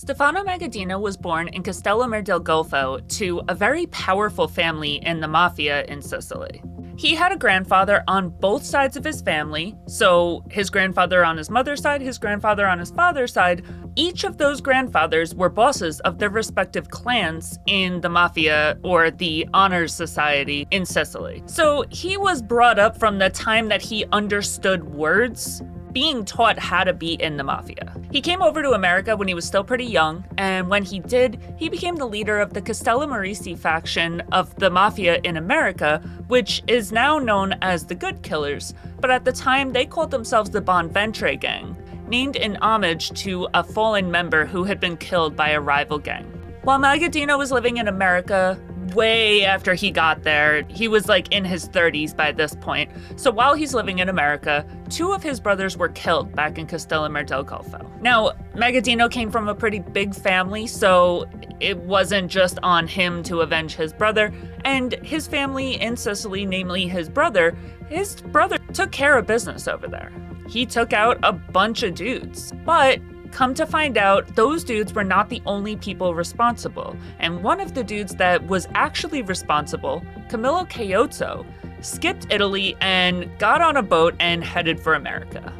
Stefano Magaddino was born in Castellammare del Golfo to a very powerful family in the mafia in Sicily. He had a grandfather on both sides of his family, so his grandfather on his mother's side, his grandfather on his father's side. Each of those grandfathers were bosses of their respective clans in the mafia or the honors society in Sicily. So he was brought up from the time that he understood words, being taught how to be in the mafia. He came over to America when he was still pretty young, and when he did, he became the leader of the Castellamarese faction of the mafia in America, which is now known as the Good Killers, but at the time they called themselves the Bonventre Gang, named in homage to a fallen member who had been killed by a rival gang. While Magaddino was living in America, way after he got there, he was like in his 30s by this point. So while he's living in America, two of his brothers were killed back in Castellammare del Golfo. Now, Magaddino came from a pretty big family, so it wasn't just on him to avenge his brother. And his family in Sicily, namely his brother took care of business over there. He took out a bunch of dudes, but come to find out, those dudes were not the only people responsible, and one of the dudes that was actually responsible, Camillo Caiozzo, skipped Italy and got on a boat and headed for America.